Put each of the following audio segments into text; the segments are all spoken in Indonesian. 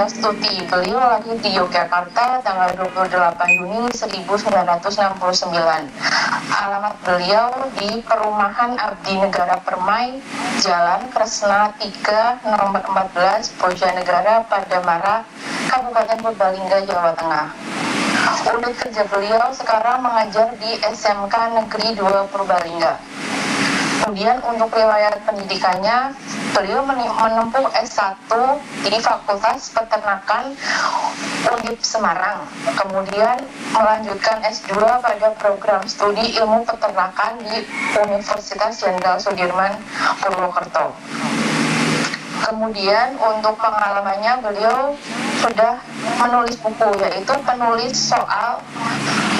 Stuti. Beliau lahir di Yogyakarta tanggal 28 Juni 1969. Alamat beliau di Perumahan Abdi Negara Permai, Jalan Kresna 3, nomor 14, Bojanegara, Padamara, Kabupaten Purbalingga, Jawa Tengah. Unit kerja beliau sekarang mengajar di SMK Negeri 2 Purbalingga. Kemudian untuk riwayat pendidikannya, beliau menempuh S1 di Fakultas Peternakan Undip Semarang. Kemudian melanjutkan S2 pada program studi ilmu peternakan di Universitas Jenderal Sudirman, Purwokerto. Kemudian untuk pengalamannya, beliau sudah menulis buku, yaitu penulis soal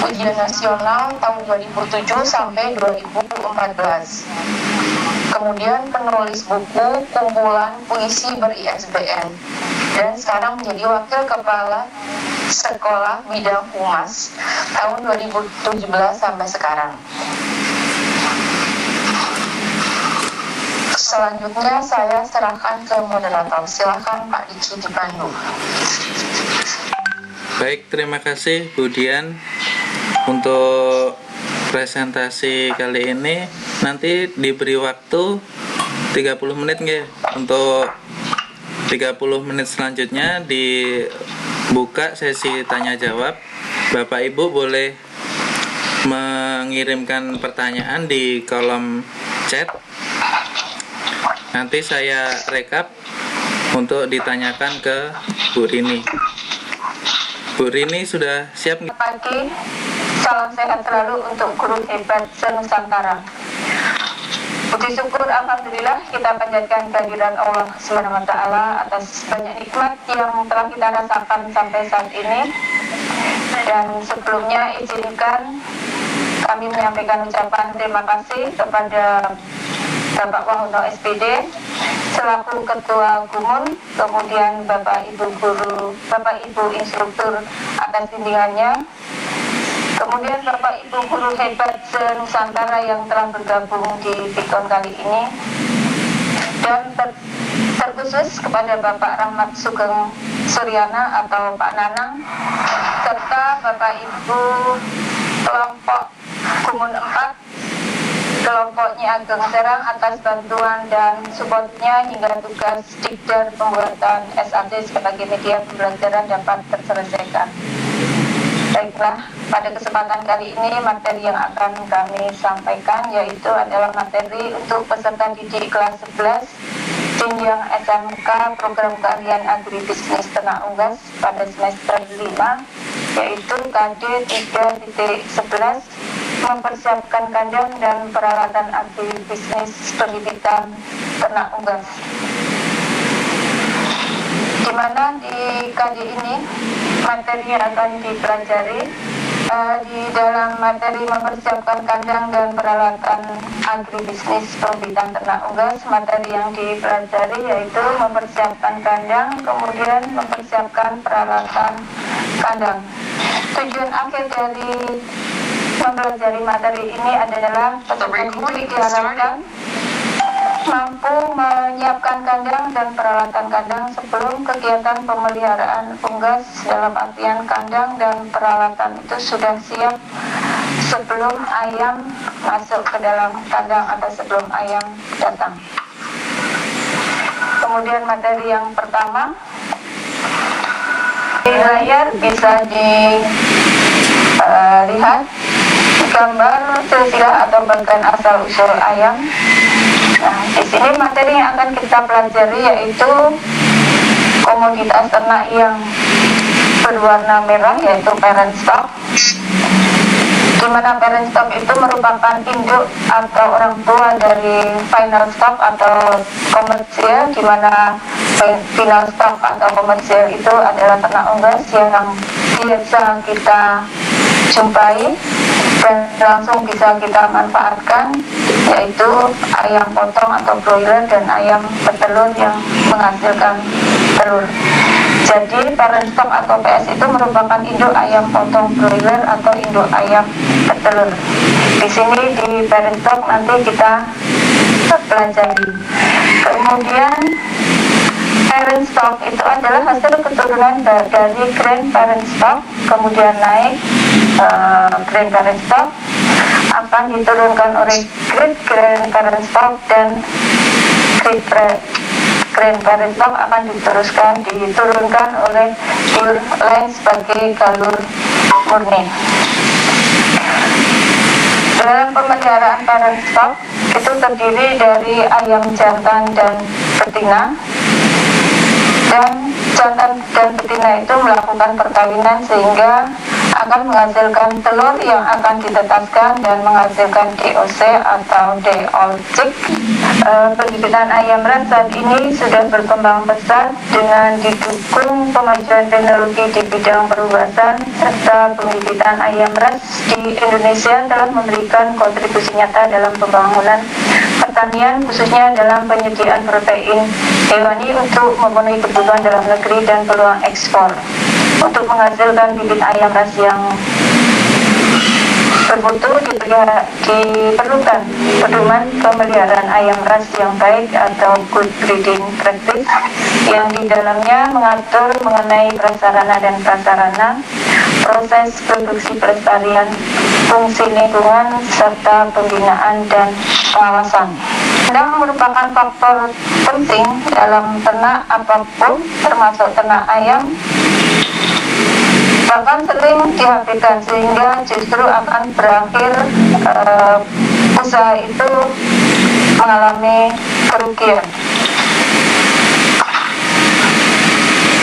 ujian nasional tahun 2007 sampai 2014. Kemudian penulis buku kumpulan puisi ber-ISBN, dan sekarang menjadi wakil kepala sekolah bidang humas tahun 2017 sampai sekarang. Selanjutnya saya serahkan ke moderator. Silakan Pak Diki dipandu. Baik, terima kasih Bu Dian untuk presentasi kali ini. Nanti diberi waktu 30 menit nggih. Untuk 30 menit selanjutnya dibuka sesi tanya jawab. Bapak Ibu boleh mengirimkan pertanyaan di kolom chat. Nanti saya rekap untuk ditanyakan ke Bu Rini. Bu Rini sudah siap? Selamat pagi, salam sehat selalu untuk guru hebat se-Nusantara. Puji syukur alhamdulillah kita panjatkan kehadiran Allah SWT atas banyak nikmat yang telah kita rasakan sampai saat ini. Dan sebelumnya izinkan kami menyampaikan ucapan terima kasih kepada Bapak Wahono SPD selaku Ketua Gumun, kemudian Bapak Ibu Guru, Bapak Ibu Instruktur atas bimbingannya, kemudian Bapak Ibu Guru hebat se-Nusantara yang telah bergabung di Pikon kali ini, dan terkhusus kepada Bapak Rahmat Sugeng Suryana atau Pak Nanang, serta Bapak Ibu kelompok Gumun 4, kelompoknya Ageng Serang atas bantuan dan supportnya hingga tugas dikdar pembuatan SAT sebagai media pembelajaran dapat terselesaikan. Baiklah, pada kesempatan kali ini materi yang akan kami sampaikan yaitu adalah materi untuk peserta didik kelas 11 jenjang SMK Program Keahlian Agribisnis Ternak Unggas pada semester 5, yaitu KD 3.11 mempersiapkan kandang dan peralatan agribisnis pembibitan ternak unggas. Di mana di KD ini materi yang akan dipelajari di dalam materi mempersiapkan kandang dan peralatan agribisnis pembibitan ternak unggas, materi yang dipelajari yaitu mempersiapkan kandang, kemudian mempersiapkan peralatan kandang. Tujuan akhir dari mempelajari materi ini adalah peserta didik diharapkan mampu menyiapkan kandang dan peralatan kandang sebelum kegiatan pemeliharaan unggas, dalam artian kandang dan peralatan itu sudah siap sebelum ayam masuk ke dalam kandang atau sebelum ayam datang. Kemudian materi yang pertama, di layar bisa dilihat gambar silsilah atau bagian asal usul ayam. Nah, di sini materi yang akan kita pelajari yaitu komoditas ternak yang berwarna merah, yaitu parent stock. Di mana parent stock itu merupakan induk atau orang tua dari final stock atau komersial, di mana final stock atau komersial itu adalah ternak unggas yang biasa kita jumpai dan langsung bisa kita manfaatkan, yaitu ayam potong atau broiler dan ayam petelur yang menghasilkan telur. Jadi parent stock atau PS itu merupakan induk ayam potong broiler atau induk ayam petelur. Di sini di parent stock nanti kita pelajari. Kemudian parent stock itu adalah hasil keturunan dari grand parent stock, kemudian naik grand parent stock, akan diturunkan oleh great grand parent stock, dan great grand parent stock akan diturunkan oleh pure line sebagai galur murni. Dalam pemeliharaan parent stock itu terdiri dari ayam jantan dan betina, dan jantan dan betina itu melakukan perkawinan sehingga akan menghasilkan telur yang akan ditetaskan dan menghasilkan DOC atau day old chick. Pembibitan ayam ras saat ini sudah berkembang pesat dengan didukung kemajuan teknologi di bidang perubasan, serta pembibitan ayam ras di Indonesia telah memberikan kontribusi nyata dalam pembangunan pertanian, khususnya dalam penyediaan protein hewani untuk memenuhi kebutuhan dalam negeri dan peluang ekspor. Untuk menghasilkan bibit ayam ras yang bermutu diperlukan pedoman pemeliharaan ayam ras yang baik atau good breeding practice, yang di dalamnya mengatur mengenai prasarana dan prasarana, proses produksi pelestarian, fungsi lingkungan, serta pembinaan dan pengawasan. Kandang merupakan faktor penting dalam ternak apapun, termasuk ternak ayam, bahkan sering dihabiskan sehingga justru akan berakhir usaha itu mengalami kerugian.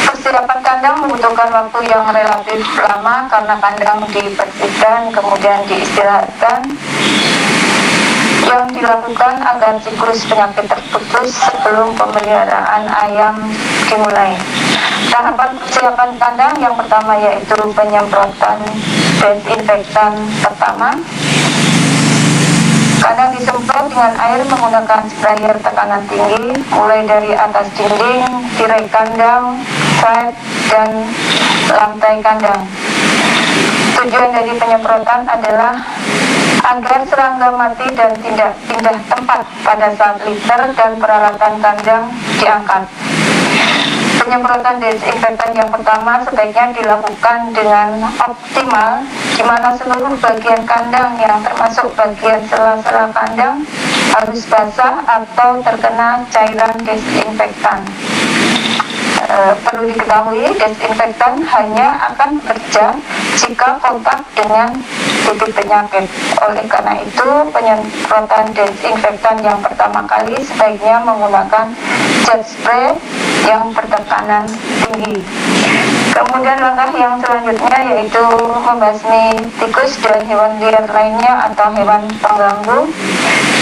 Persiapan kandang membutuhkan waktu yang relatif lama karena kandang dibersihkan kemudian diistirahatkan, yang dilakukan agar siklus penyakit terputus sebelum pemeliharaan ayam dimulai. Tahapan persiapan kandang yang pertama yaitu penyemprotan desinfektan pertama. Kandang disemprot dengan air menggunakan sprayer tekanan tinggi, mulai dari atas dinding, tirai kandang, side, dan lantai kandang. Tujuan dari penyemprotan adalah agar serangga mati dan tidak pindah tempat pada saat litter dan peralatan kandang diangkat. Penyemprotan desinfektan yang pertama sebaiknya dilakukan dengan optimal, di mana seluruh bagian kandang yang termasuk bagian sela-sela kandang harus basah atau terkena cairan desinfektan. Perlu diketahui, desinfektan hanya akan bekerja jika kontak dengan bibit penyakit. Oleh karena itu, penyemprotan desinfektan yang pertama kali sebaiknya menggunakan jet spray yang bertekanan tinggi. Kemudian langkah yang selanjutnya yaitu membasmi tikus dan hewan liar lainnya atau hewan pengganggu.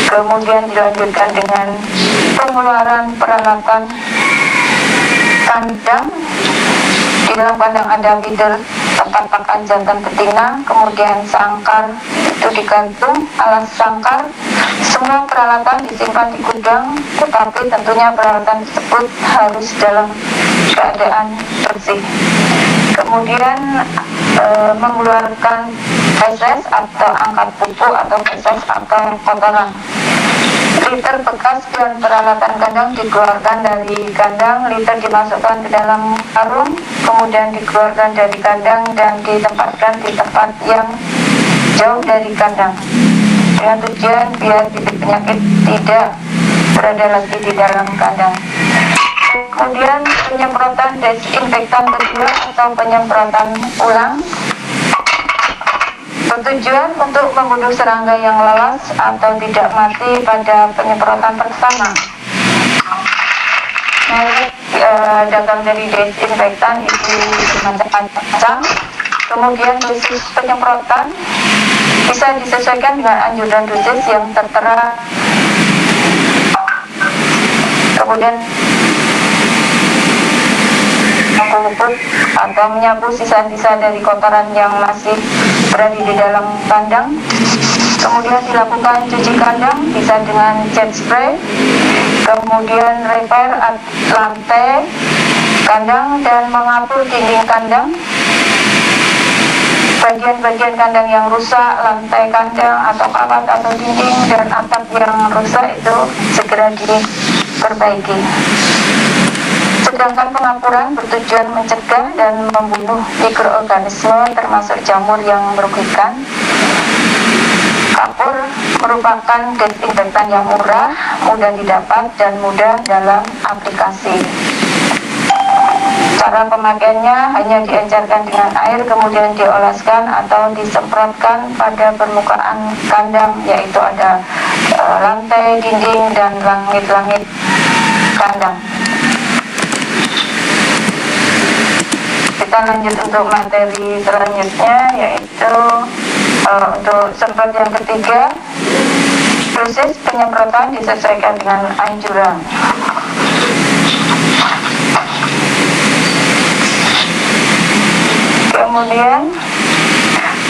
Kemudian dilanjutkan dengan pengeluaran peralatan kandang. Di dalam kandang ada feeder, tempat pakan jantan betina, kemudian sangkar itu digantung, alas sangkar. Semua peralatan disimpan di gudang, tetapi tentunya peralatan tersebut harus dalam keadaan bersih. Kemudian mengeluarkan feses atau angkat pupuk atau feses atau kotoran. Liter bekas dan peralatan kandang dikeluarkan dari kandang, liter dimasukkan ke dalam karung, kemudian dikeluarkan dari kandang dan ditempatkan di tempat yang jauh dari kandang, dengan tujuan biar bibit penyakit tidak berada lagi di dalam kandang. Kemudian penyemprotan desinfektan kedua atau penyemprotan ulang bertujuan untuk membunuh serangga yang lelas atau tidak mati pada penyemprotan pertama. Merek dagang dari desinfektan itu macam-macam. Kemudian dosis penyemprotan bisa disesuaikan dengan anjuran dosis yang tertera. Kemudian mengumpul atau menyapu sisa-sisa dari kotoran yang masih berada di dalam kandang. Kemudian dilakukan cuci kandang bisa dengan jet spray. Kemudian repair lantai kandang dan mengapur dinding kandang. Bagian-bagian kandang yang rusak, lantai kandang atau kawat atau dinding dan atap yang rusak itu segera diperbaiki. Sedangkan pengampuran bertujuan mencegah dan membunuh mikroorganisme termasuk jamur yang merugikan. Kapur merupakan desinfektan yang murah, mudah didapat, dan mudah dalam aplikasi. Cara pemakaiannya hanya diencerkan dengan air, kemudian dioleskan atau disemprotkan pada permukaan kandang, yaitu ada lantai, dinding, dan langit-langit kandang. Kita lanjut untuk materi selanjutnya, yaitu untuk semprot yang ketiga, dosis penyemprotan disesuaikan dengan anjuran. Kemudian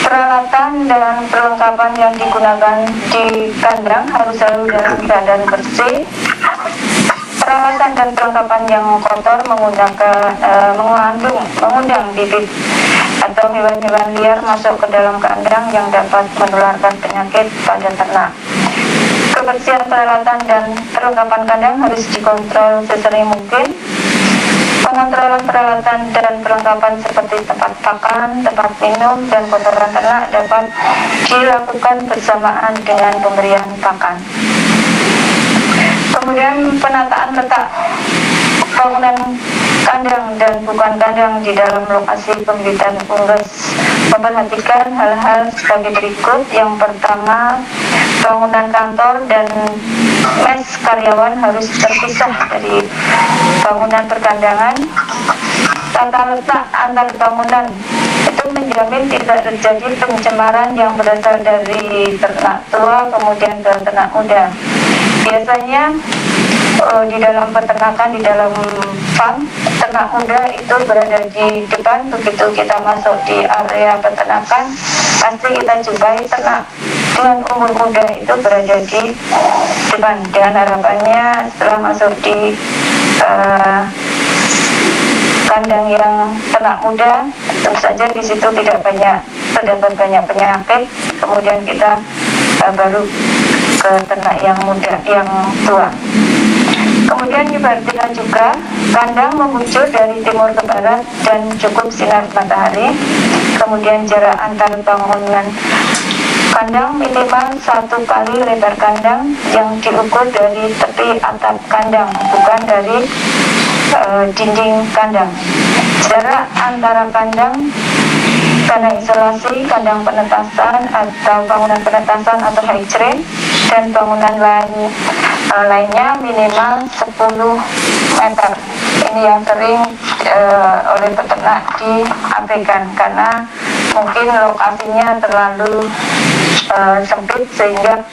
peralatan dan perlengkapan yang digunakan di kandang harus selalu dalam keadaan bersih. Peralatan dan perlengkapan yang kotor mengundang bibit atau hewan-hewan liar masuk ke dalam kandang yang dapat menularkan penyakit pada ternak. Kebersihan peralatan dan perlengkapan kandang harus dikontrol sesering mungkin. Pengontrolan peralatan dan perlengkapan seperti tempat pakan, tempat minum, dan kotoran ternak dapat dilakukan bersamaan dengan pemberian pakan. Kemudian penataan letak bangunan kandang dan bukan kandang di dalam lokasi pembibitan unggas. Memperhatikan hal-hal sebagai berikut. Yang pertama, bangunan kantor dan mes karyawan harus terpisah dari bangunan perkandangan. Tata letak antar bangunan itu menjamin tidak terjadi pencemaran yang berasal dari ternak tua kemudian ke ternak muda. Biasanya di dalam peternakan, di dalam farm, ternak muda itu berada di depan. Begitu kita masuk di area peternakan, pasti kita jumpai ternak dengan umur muda itu berada di depan. Dan harapannya setelah masuk di kandang yang ternak muda, tentu saja di situ tidak terdapat banyak penyakit. Kemudian kita baru ke ternak yang muda, yang tua. Kemudian diperhatikan juga kandang membujur dari timur ke barat dan cukup sinar matahari. Kemudian jarak antar bangunan kandang minimal 1 kali lebar kandang yang diukur dari tepi atap kandang, bukan dari dinding kandang. Jarak antara kandang isolasi, kandang penetasan atau bangunan penetasan atau hatchery dan bangunan lainnya minimal 10 meter. Ini yang sering oleh peternak diabaikan karena mungkin lokasinya terlalu sempit sehingga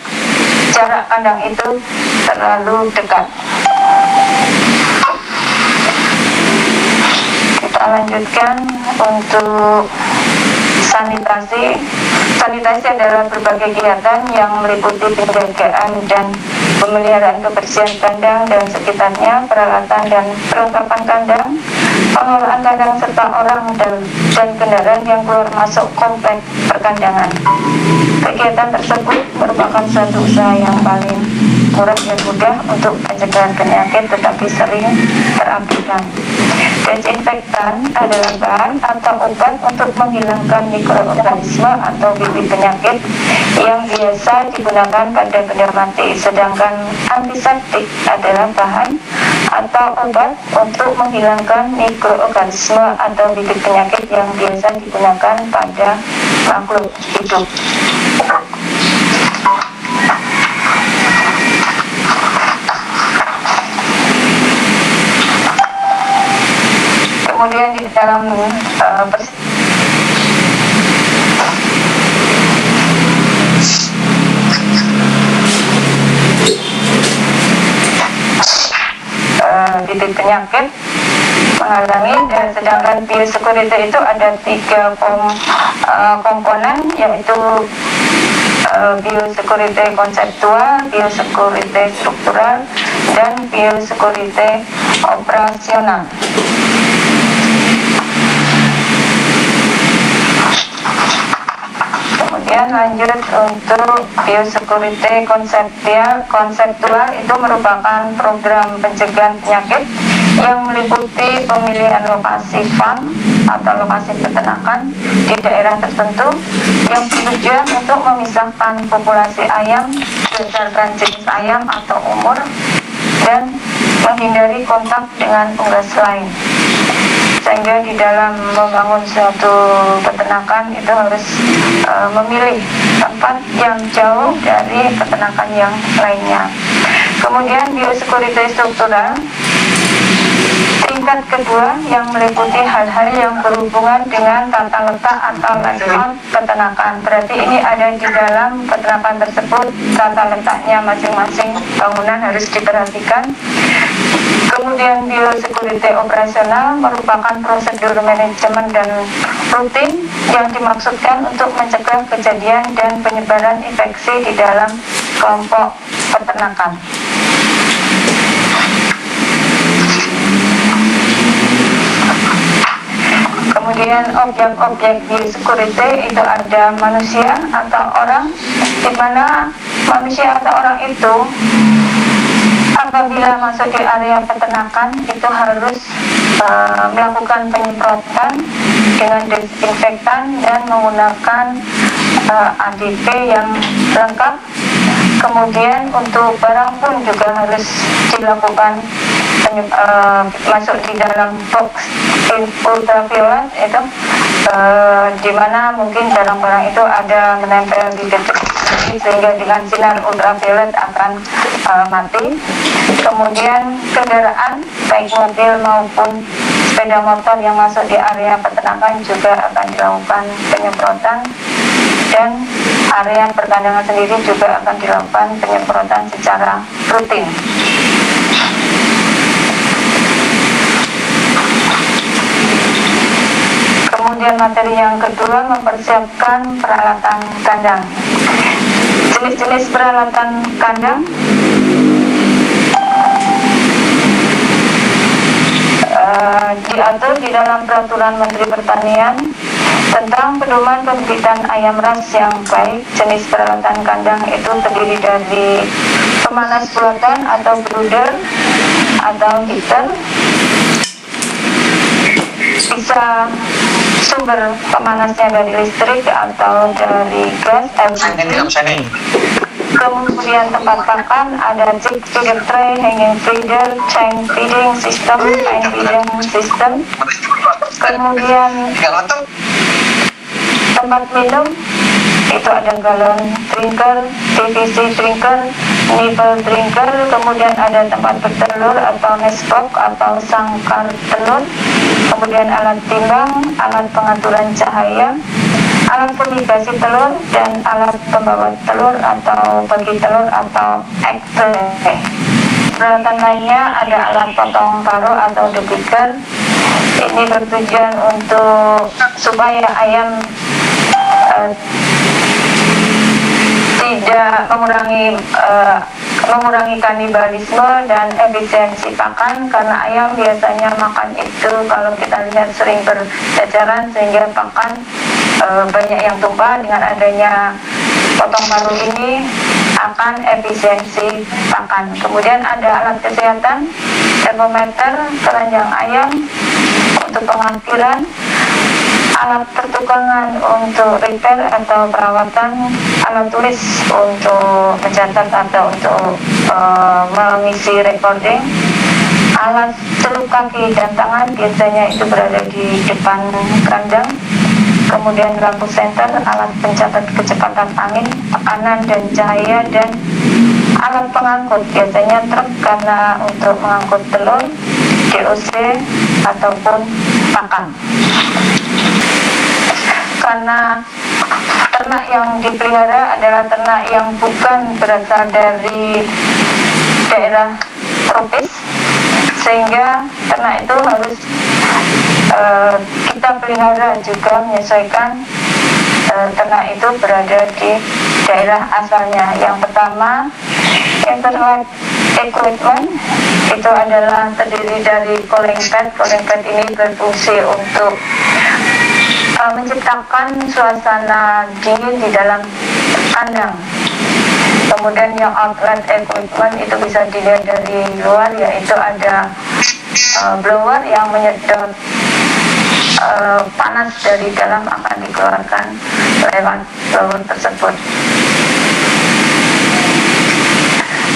jarak kandang itu terlalu dekat. Kita lanjutkan untuk sanitasi. Sanitasi adalah berbagai kegiatan yang meliputi penjagaan dan pemeliharaan kebersihan kandang dan sekitarnya, peralatan dan perlengkapan kandang, pengelolaan kandang serta orang dan kendaraan yang keluar masuk komplek perkandangan. Kegiatan tersebut merupakan suatu usaha yang paling murah dan mudah untuk pencegahan penyakit tetapi sering terabaikan. Desinfektan adalah bahan atau obat untuk menghilangkan mikroorganisme atau bibit penyakit yang biasa digunakan pada benda mati, sedangkan antiseptik adalah bahan atau obat untuk menghilangkan mikroorganisme atau bibit penyakit yang biasa digunakan pada makhluk hidup. Kemudian di dalam bibit penyakit menghalangi, dan sedangkan biosecurity itu ada 3 komponen, yaitu biosecurity konseptual, biosecurity struktural, dan biosecurity operasional. Kemudian lanjut untuk biosecurity konseptual itu merupakan program pencegahan penyakit yang meliputi pemilihan lokasi farm atau lokasi peternakan di daerah tertentu yang bertujuan untuk memisahkan populasi ayam berdasarkan jenis ayam atau umur dan menghindari kontak dengan unggas lain. Sehingga di dalam membangun suatu peternakan itu harus memilih tempat yang jauh dari peternakan yang lainnya. Kemudian biosecurity struktural tingkat kedua yang meliputi hal-hal yang berhubungan dengan tata letak atau layout peternakan. Berarti ini ada di dalam peternakan tersebut, tata letaknya masing-masing bangunan harus diperhatikan. Kemudian biosecurity operasional merupakan prosedur manajemen dan rutin yang dimaksudkan untuk mencegah kejadian dan penyebaran infeksi di dalam kelompok peternakan. Kemudian objek-objek biosecurity itu ada manusia atau orang, di mana manusia atau orang itu apabila masuk di area peternakan itu harus melakukan penyemprotan dengan desinfektan dan menggunakan ADP yang lengkap. Kemudian untuk barang pun juga harus dilakukan masuk di dalam box ultraviolet itu di mana mungkin barang-barang itu ada menempel di detik sehingga dengan sinar ultraviolet akan mati. Kemudian kendaraan baik mobil maupun sepeda motor yang masuk di area peternakan juga akan dilakukan penyemprotan, dan area perkandangan sendiri juga akan dilakukan penyemprotan secara rutin. Kemudian materi yang kedua, mempersiapkan peralatan kandang. Jenis-jenis peralatan kandang diatur di dalam Peraturan Menteri Pertanian tentang pedoman pembibitan ayam ras yang baik. Jenis peralatan kandang itu terdiri dari pemanas buatan atau brooder atau heater, bisa sumber pemanasnya dari listrik atau dari gas LPG. Kemudian tempat pakan ada chick feeder tray, hanging feeder, chain feeding system, chain feeding system. Kemudian tempat minum itu ada galon drinker, PVC drinker, nipple drinker. Kemudian ada tempat bertelur atau nest box atau sangkar telur. Kemudian alat timbang, alat pengaturan cahaya, alat pemigasi telur, dan alat pembawa telur atau bagi telur atau X-ray. Peralatan lainnya ada alat potong paruh atau debiker. Ini bertujuan untuk supaya ayam tidak mengurangi kanibalisme dan efisiensi pakan, karena ayam biasanya makan itu kalau kita lihat sering berjajaran sehingga pakan banyak yang tumpah. Dengan adanya potong paruh ini akan efisiensi pakan. Kemudian ada alat kesehatan, termometer, keranjang ayam untuk pengangkiran, alat pertukangan untuk repair atau perawatan, alat tulis untuk mencatat atau untuk mengisi recording, alat celup kaki dan tangan biasanya itu berada di depan kandang. Kemudian lampu senter, alat pencatat kecepatan angin, tekanan dan cahaya, dan alat pengangkut biasanya truk karena untuk mengangkut telur, DOC ataupun pakan. Karena ternak yang dipelihara adalah ternak yang bukan berasal dari daerah tropis, sehingga ternak itu harus kita pelihara juga menyesuaikan ternak itu berada di daerah asalnya. Yang pertama, internet equipment itu adalah terdiri dari cooling pad. Cooling pad ini berfungsi untuk menciptakan suasana dingin di dalam kandang. Kemudian yang outlet equipment itu bisa dilihat dari luar, yaitu ada blower yang menyedot panas dari dalam akan dikeluarkan lewat blower tersebut.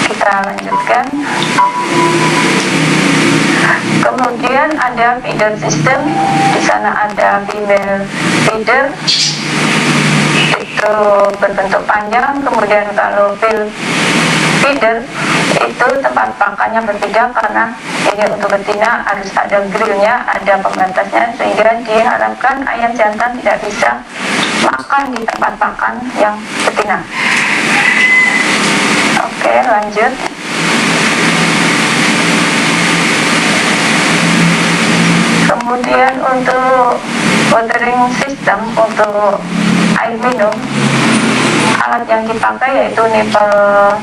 Kita lanjutkan. Kemudian ada feeder system. Di sana ada female feeder, itu berbentuk panjang. Kemudian kalau feeder itu tempat pakannya berbeda, karena ini untuk betina harus ada grillnya, ada pembatasnya, sehingga diharapkan ayam jantan tidak bisa makan di tempat pakan yang betina. Oke, lanjut. Kemudian untuk watering system, untuk air minum, alat yang dipakai yaitu nipple.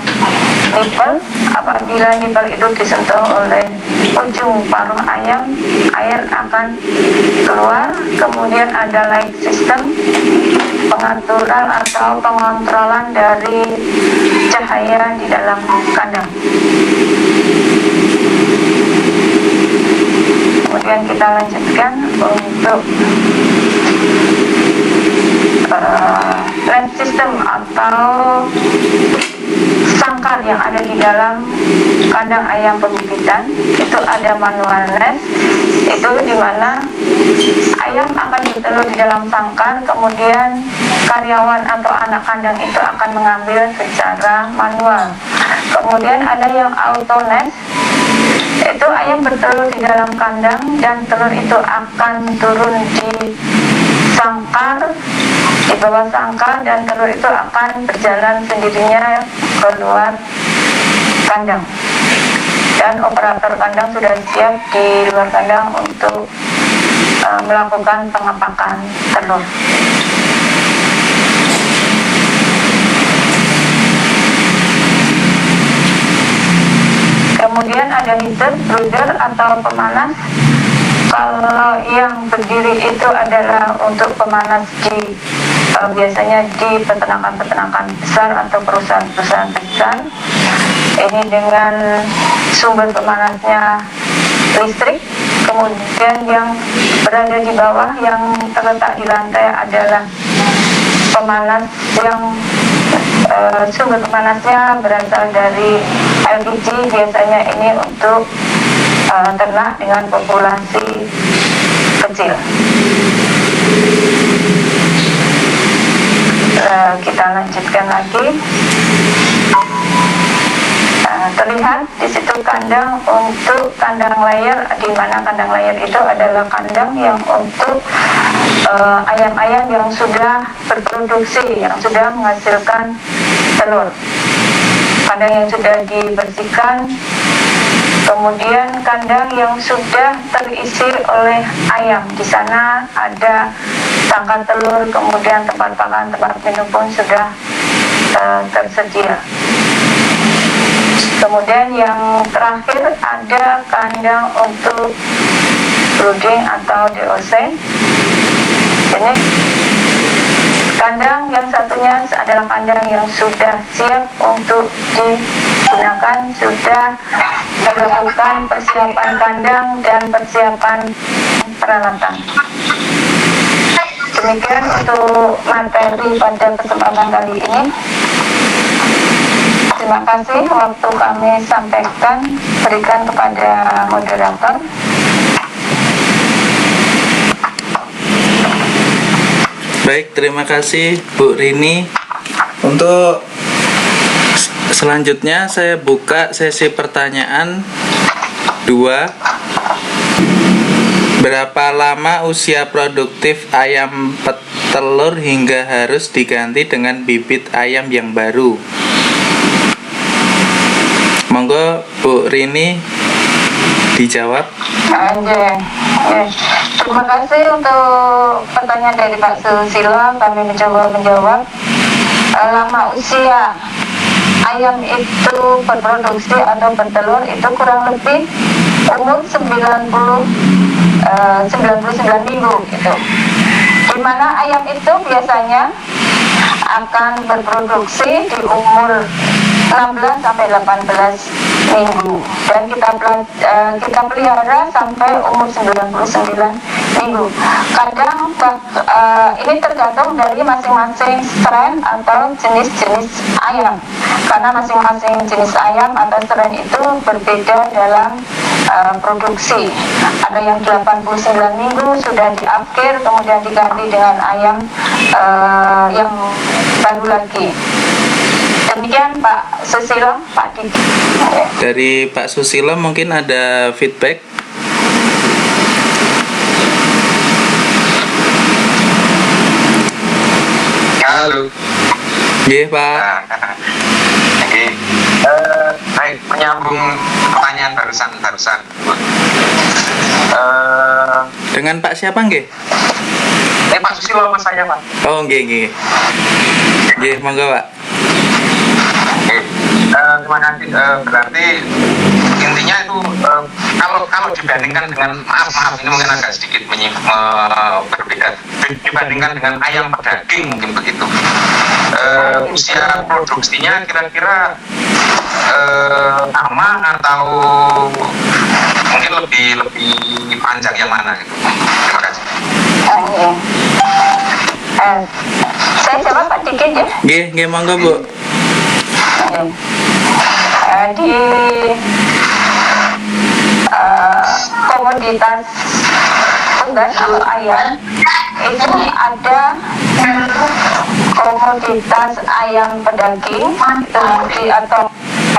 Apabila nipple itu disentuh oleh ujung paruh ayam, air akan keluar. Kemudian ada light system, pengaturan atau pengontrolan dari cahaya di dalam kandang. Kemudian kita lanjutkan untuk lens system atau sangkar yang ada di dalam kandang ayam pembibitan. Itu ada manual lens, itu dimana ayam akan ditaruh di dalam sangkar, kemudian karyawan atau anak kandang itu akan mengambil secara manual. Kemudian ada yang auto lens, itu ayam bertelur di dalam kandang dan telur itu akan turun di sangkar, di bawah sangkar, dan telur itu akan berjalan sendirinya keluar kandang, dan operator kandang sudah siap di luar kandang untuk melakukan pengepakan telur. Kemudian ada heater, brooder atau pemanas. Kalau yang berdiri itu adalah untuk pemanas di biasanya di peternakan besar atau perusahaan-perusahaan besar. Ini dengan sumber pemanasnya listrik. Kemudian yang berada di bawah yang terletak di lantai adalah pemanas yang sumber pemanasnya berasal dari LPG. Biasanya ini untuk ternak dengan populasi kecil. Kita lanjutkan lagi. Terlihat di situ kandang untuk kandang layar, di mana kandang layar itu adalah kandang yang untuk ayam-ayam yang sudah berproduksi, yang sudah menghasilkan telur. Kandang yang sudah dibersihkan. Kemudian kandang yang sudah terisi oleh ayam. Di sana ada sangkar telur, kemudian tempat pakan, tempat minum pun sudah tersedia. Kemudian yang terakhir ada kandang untuk brooding atau DOC. Ini kandang yang satunya adalah kandang yang sudah siap untuk digunakan, sudah melakukan persiapan kandang dan persiapan peralatan. Demikian untuk materi pada kesempatan kali ini. Terima kasih waktu kami sampaikan, berikan kepada moderator. Baik, terima kasih Bu Rini. Untuk selanjutnya saya buka sesi pertanyaan 2. Berapa lama usia produktif ayam petelur hingga harus diganti dengan bibit ayam yang baru? Monggo Bu Rini dijawab. Terima kasih untuk pertanyaan dari Pak Susilo. Kami mencoba menjawab. Lama usia ayam itu berproduksi atau bertelur itu kurang lebih umur 99 minggu gitu. Dimana ayam itu biasanya akan berproduksi di umur 16 sampai 18 minggu dan kita pelihara sampai umur 99 minggu. Kadang ini tergantung dari masing-masing strain atau jenis-jenis ayam, karena masing-masing jenis ayam atau strain itu berbeda dalam produksi. Ada yang 89 minggu sudah diakhir, kemudian diganti dengan ayam yang baru lagi. Demikian Pak Susilo, Pak Diki. Dari Pak Susilo mungkin ada feedback. Halo. Iya Pak. Oke. Baik, menyambung pertanyaan barusan. Dengan Pak siapa nggih? Pak Susilo mas saya Pak. Oh nggih. Nggih, monggo Pak. Oke. Terima kasih. Berarti intinya itu kalau dibandingkan dengan maaf ini mungkin agak sedikit berbeda dibandingkan dengan ayam pedaging mungkin begitu. Usia produksinya kira-kira sama atau mungkin lebih panjang yang mana gitu. Terima kasih. Saya jawab Pak Diki ya. Nggih, monggo Bu. Di komoditas unggas atau ayam itu ada komoditas ayam pedaging itu nanti, atau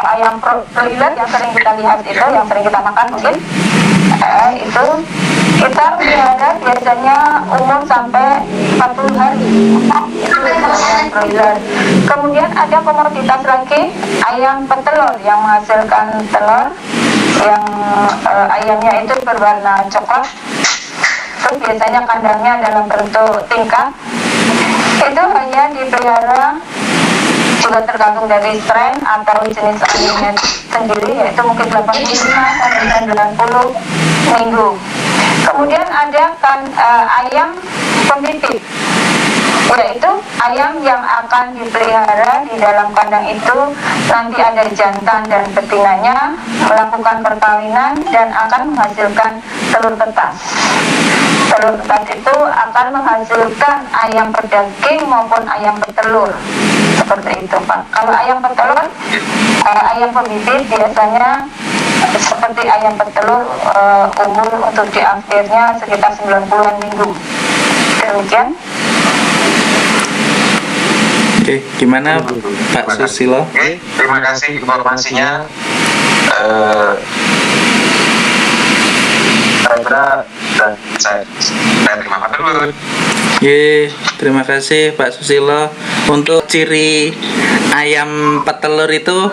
ayam broiler yang sering kita lihat itu, yang sering kita makan mungkin itu kita pelihara biasanya umur sampai 40 hari itu ayam broiler. Kemudian ada komoditas lagi ayam petelur yang menghasilkan telur yang ayamnya itu berwarna coklat, itu biasanya kandangnya dalam bentuk tingkat. Itu hanya dipelihara juga tergantung dari strain atau jenis ayamnya sendiri, yaitu mungkin 85 sampai 90 minggu. Kemudian ada ayam pembibit, yaitu ayam yang akan dipelihara di dalam kandang itu nanti ada jantan dan betinanya melakukan perkawinan dan akan menghasilkan telur tetas. Telur tetas itu akan menghasilkan ayam pedaging maupun ayam petelur, seperti itu Pak. Kalau ayam petelur, ayam pembibit biasanya seperti ayam petelur, umur untuk di akhirnya sekitar 90-an minggu. Demikian. Oke, gimana Pak Susilo? Oke, terima kasih informasinya. Saya terima kasih dulu. Terima kasih Pak Susilo. Untuk ciri ayam petelur itu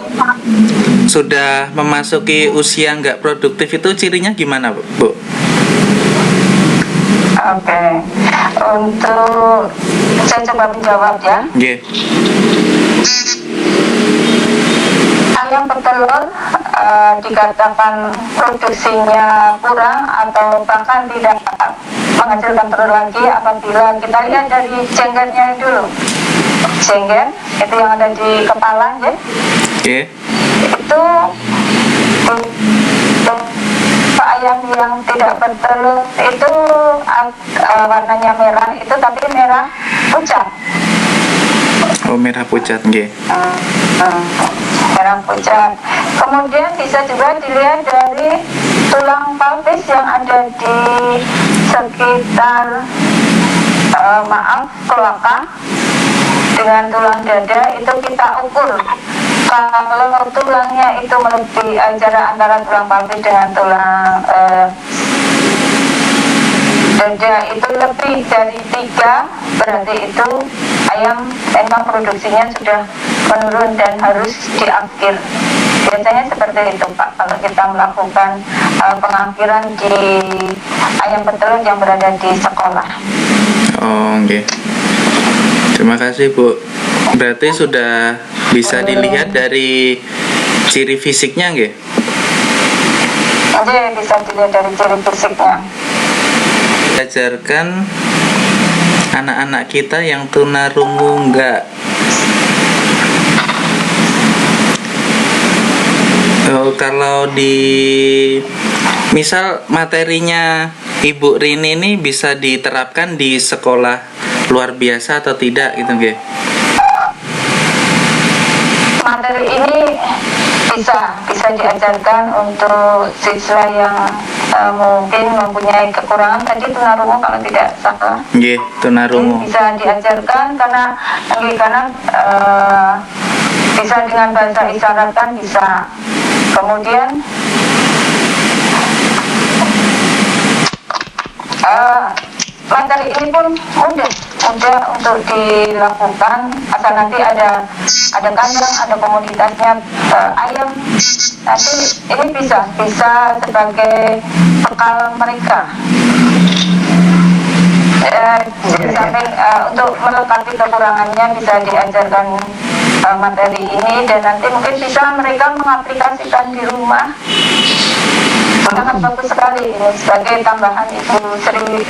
sudah memasuki usia nggak produktif itu cirinya gimana Bu? Oke, untuk saya coba menjawab ya. Ayam petelur dikatakan produksinya kurang atau bahkan tidak menghasilkan telur lagi apabila kita lihat dari jenggernya dulu. Jengger itu yang ada di kepala ya. Itu ayam yang tidak bertelur itu warnanya merah itu, tapi merah pucat. Oh, merah pucat nggih. Merah pucat. Kemudian bisa juga dilihat dari tulang pelvis yang ada di sekitar kloaka dengan tulang dada itu kita ukur. Kalau tulangnya itu melebihi jarak antara tulang pelvis dengan tulang dada itu lebih dari 3, berarti itu ayam memang produksinya sudah menurun dan harus diakhir. Biasanya seperti itu Pak, kalau kita melakukan pengakhiran di ayam petelur yang berada di sekolah. Oh, oke. Terima kasih Bu. Berarti sudah bisa dilihat dari ciri fisiknya nggih? Oke, bisa dilihat dari ciri fisiknya. Ajarkan anak-anak kita yang tunarungu enggak? Kalau di misal materinya Ibu Rini ini bisa diterapkan di sekolah luar biasa atau tidak gitu nggih? Materi ini bisa diajarkan untuk siswa yang mungkin mempunyai kekurangan tadi tunarungu kalau tidak salah. Nggih, tunarungu. Bisa diajarkan karena bisa dengan bahasa isyarat kan bisa. Kemudian materi ini pun mudah untuk dilakukan, asal nanti ada kandang, ada komoditasnya ayam. Nanti ini bisa sebagai bekal mereka. Sampai untuk melengkapi kekurangannya bisa diajarkan materi ini, dan nanti mungkin bisa mereka mengaplikasikan di rumah. Sangat bagus sekali ini sebagai tambahan Bu Sri.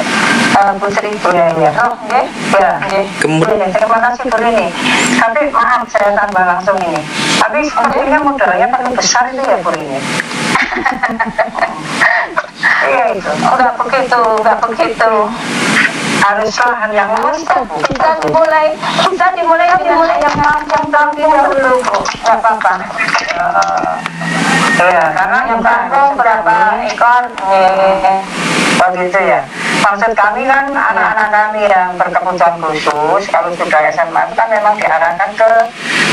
Ya. Oh, nggih. Ya, nggih. Kemudian Terima kasih Bu Rini. Tapi maaf saya tambah langsung ini. Tapi sepertinya modalnya paling besar itu ya Bu Rini. Iya itu. Enggak begitu. Harus lahan yang luas kan Bu. Bisa dimulai yang kampung dulu, Bu. Enggak apa-apa. Ya, karena Yang kampung berapa ekor? Oh gitu ya. Maksud kami kan anak-anak kami yang berkebutuhan khusus, kalau sudah SMA kan memang diarahkan ke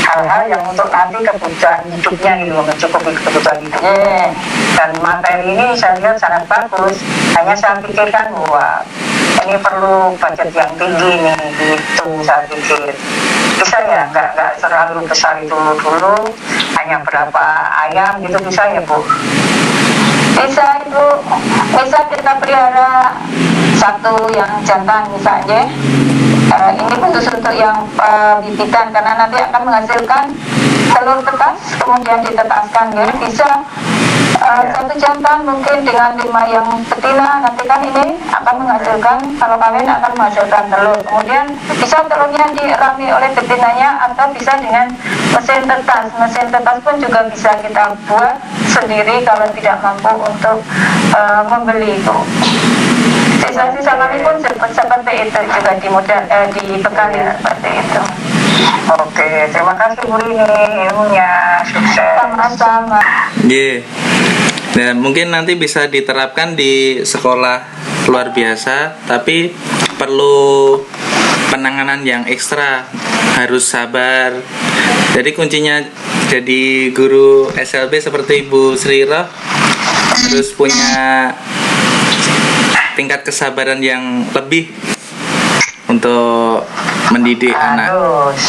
hal-hal yang untuk nanti kebutuhan hidupnya gitu, mencukupi kebutuhan hidupnya. Dan materi ini saya lihat sangat bagus. Hanya saya pikirkan bahwa ini perlu budget yang tinggi nih, gitu saya pikir. Bisa ya, nggak terlalu besar itu dulu, hanya berapa ayam gitu bisa ya Bu? Bisa Ibu, bisa kita pelihara satu yang jantan misalnya. Ini khusus untuk yang bibitan karena nanti akan menghasilkan telur tetas kemudian ditetaskan ya. Bisa satu jantan mungkin dengan 5 yang betina, nanti kan ini akan menghasilkan, kalau kawin akan menghasilkan telur. Kemudian bisa telurnya dirami oleh betinanya atau bisa dengan mesin tetas. Mesin tetas pun juga bisa kita buat sendiri kalau tidak mampu untuk membeli itu. Sisa-sisa kami pun seperti itu juga dibekali seperti itu. Oke, terima kasih Bu Rini, ilmunya sukses. Sama-sama. nggih. Dan mungkin nanti bisa diterapkan di sekolah luar biasa, tapi perlu penanganan yang ekstra, harus sabar. Jadi kuncinya jadi guru SLB seperti Ibu Srira harus punya tingkat kesabaran yang lebih untuk mendidik anak. Harus.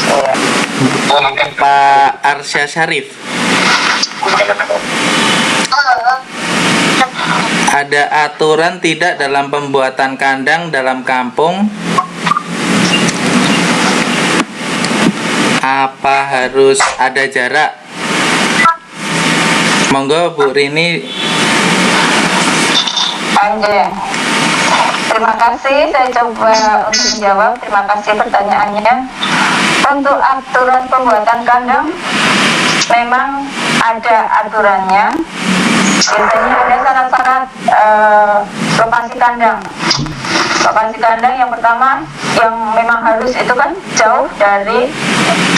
Ya. Pak Arsya Syarif, ada aturan tidak dalam pembuatan kandang dalam kampung? Apa harus ada jarak? Monggo Bu Rini. Panjang. Terima kasih, saya coba untuk menjawab. Terima kasih pertanyaannya. Untuk aturan pembuatan kandang, memang ada aturannya. Biasanya ada syarat-syarat lokasi kandang. Lokasi kandang yang pertama yang memang harus itu kan jauh dari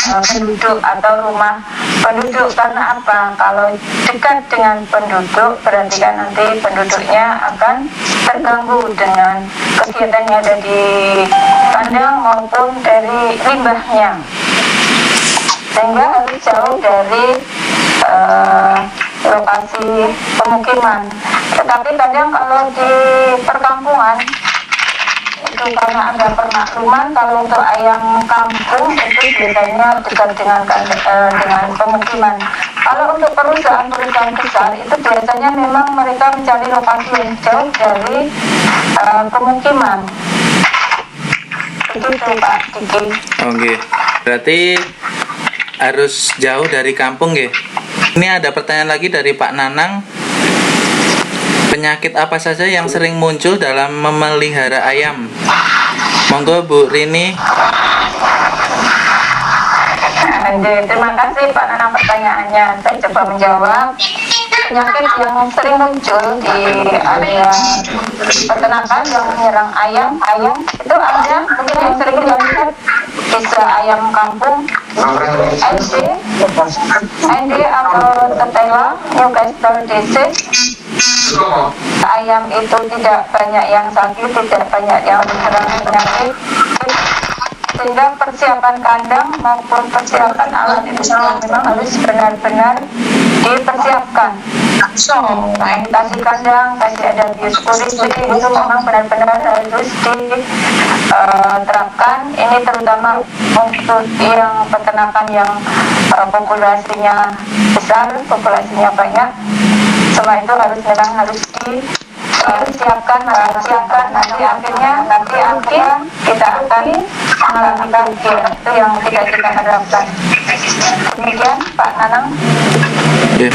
penduduk atau rumah penduduk. Karena apa? Kalau dekat dengan penduduk berarti kan nanti penduduknya akan terganggu dengan kegiatan yang ada di kandang maupun dari limbahnya, sehingga harus jauh dari lokasi pemukiman. Tetapi kadang kalau di perkampungan itu karena ada permakluman, kalau untuk ayam kampung itu biasanya dekat dengan pemukiman. Kalau untuk perusahaan-perusahaan besar itu biasanya memang mereka mencari lokasi yang jauh dari pemukiman. Begitu Pak Diki. Oke. Berarti harus jauh dari kampung nggih. Ini ada pertanyaan lagi dari Pak Nanang. Penyakit apa saja yang sering muncul dalam memelihara ayam? Monggo Bu Rini. Terima kasih Pak Nanang pertanyaannya. Saya coba menjawab. Penyakit yang sering muncul di area peternakan yang menyerang ayam itu ada mungkin yang sering dilihat bisa ayam kampung, ND atau tetela, Newcastle disease. Ayam itu tidak banyak yang sakit, tidak banyak yang diserang penyakit, sehingga persiapan kandang maupun persiapan alat itu memang harus benar-benar dipersiapkan. Sanitasi kandang, tadi ada biosecurity, itu memang benar-benar harus diterapkan. Ini terutama untuk yang peternakan yang populasinya besar, populasinya banyak. Semua itu memang harus disiapkan, nanti akhirnya kita akan melakukan itu yang tidak kita harapkan. Demikian Pak Nanang. Yes.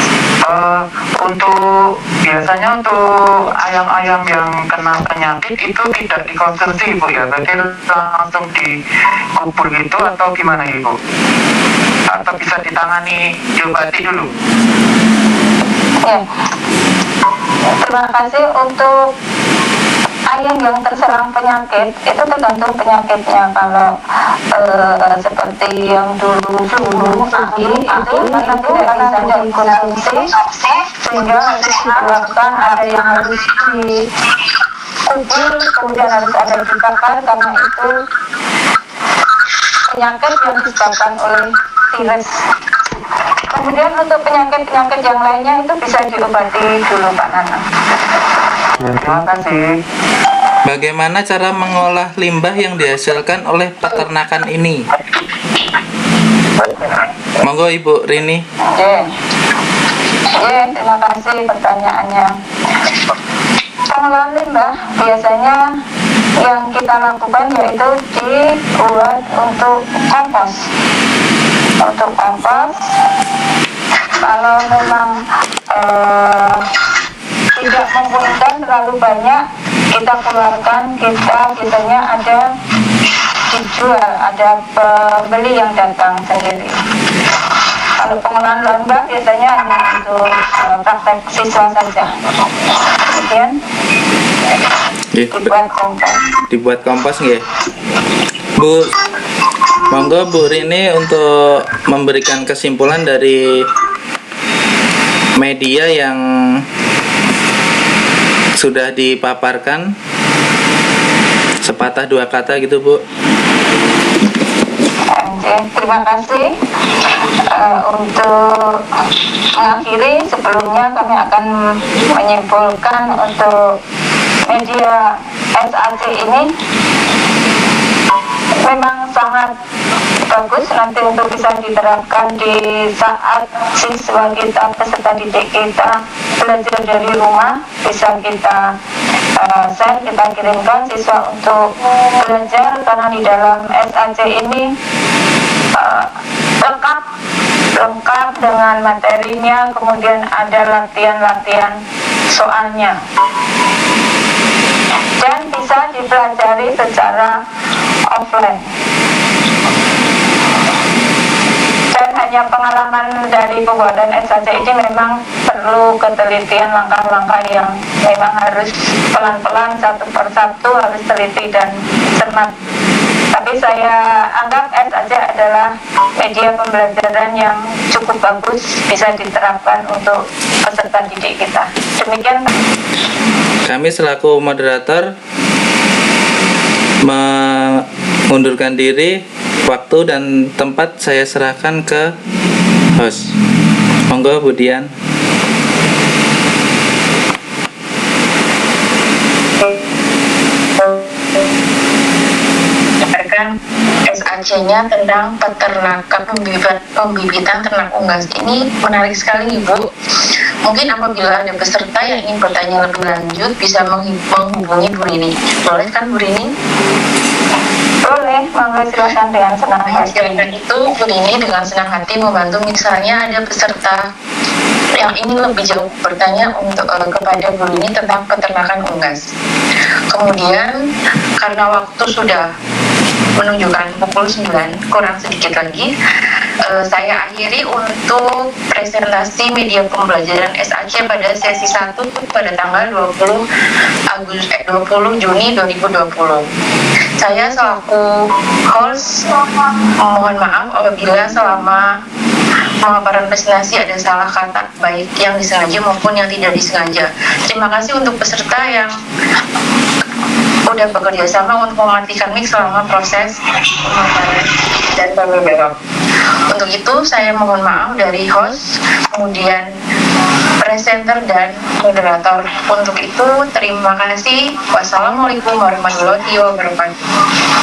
Biasanya untuk ayam-ayam yang kena penyakit itu tidak dikonsumsi Bu ya, berarti langsung dikubur gitu atau gimana Ibu? Atau bisa ditangani, diobati dulu? Ya. Terima kasih. Untuk ayam yang terserang penyakit itu tergantung penyakitnya. Kalau seperti yang dulu AI itu karena tidak bisa dikonsumsi sehingga harus dikeluarkan, ada yang harus dikubur, kemudian harus ada dibakar karena itu penyakit yang disebabkan oleh virus. Kemudian untuk penyakit-penyakit yang lainnya itu bisa diobati dulu Pak Nanang. Terima kasih. Bagaimana cara mengolah limbah yang dihasilkan oleh peternakan ini? Monggo Ibu Rini. Terima kasih pertanyaannya. Pengolahan limbah biasanya yang kita lakukan yaitu dibuat untuk kompos. Kalau memang tidak membutuhkan terlalu banyak, kita keluarkan, biasanya ada dijual, ada pembeli yang datang sendiri. Kalau pengolahan limbah biasanya hanya untuk praktek siswa saja. Kemudian dibuat kompos nggih. Bu, monggo Bu Rini untuk memberikan kesimpulan dari media yang sudah dipaparkan, sepatah dua kata gitu Bu. Terima kasih. Untuk mengakhiri, sebelumnya kami akan menyimpulkan untuk media SAC ini memang sangat bagus nanti untuk bisa diterapkan di saat siswa kita, peserta didik kita belajar dari rumah. Bisa kita share, kita kirimkan siswa untuk belajar, karena di dalam SAC ini lengkap dengan materinya, kemudian ada latihan-latihan soalnya dan bisa dipelajari secara offline. Dan hanya pengalaman dari pembuatan SAC ini memang perlu ketelitian, langkah-langkah yang memang harus pelan-pelan, satu persatu harus teliti dan cermat. Tapi saya anggap SAC adalah media pembelajaran yang cukup bagus, bisa diterapkan untuk peserta didik kita. Demikian. Kami selaku moderator mengundurkan diri. Waktu dan tempat saya serahkan ke host. Monggo Bu Dian. SAC-nya tentang peternakan pembibitan ternak unggas ini menarik sekali Ibu. Mungkin apabila ada peserta yang ingin bertanya lebih lanjut bisa menghubungi Bu Rini. Boleh kan Bu Rini? Boleh, monggo silakan dengan senang hati. Dan itu Bu Rini dengan senang hati membantu. Misalnya ada peserta yang ingin lebih jauh bertanya untuk kepada Bu Rini tentang peternakan unggas. Kemudian karena waktu sudah menunjukkan pukul 9 kurang sedikit lagi, saya akhiri untuk presentasi media pembelajaran SAC pada sesi 1 pada tanggal 20 Juni 2020. Saya selaku host mohon maaf apabila selama pemaparan presentasi ada salah kata, baik yang disengaja maupun yang tidak disengaja. Terima kasih untuk peserta yang udah bekerja sama untuk mematikan mic selama proses pemaparan dan pembelajaran. Untuk itu saya mohon maaf dari host, kemudian presenter dan moderator. Untuk itu terima kasih. Wassalamualaikum warahmatullahi wabarakatuh.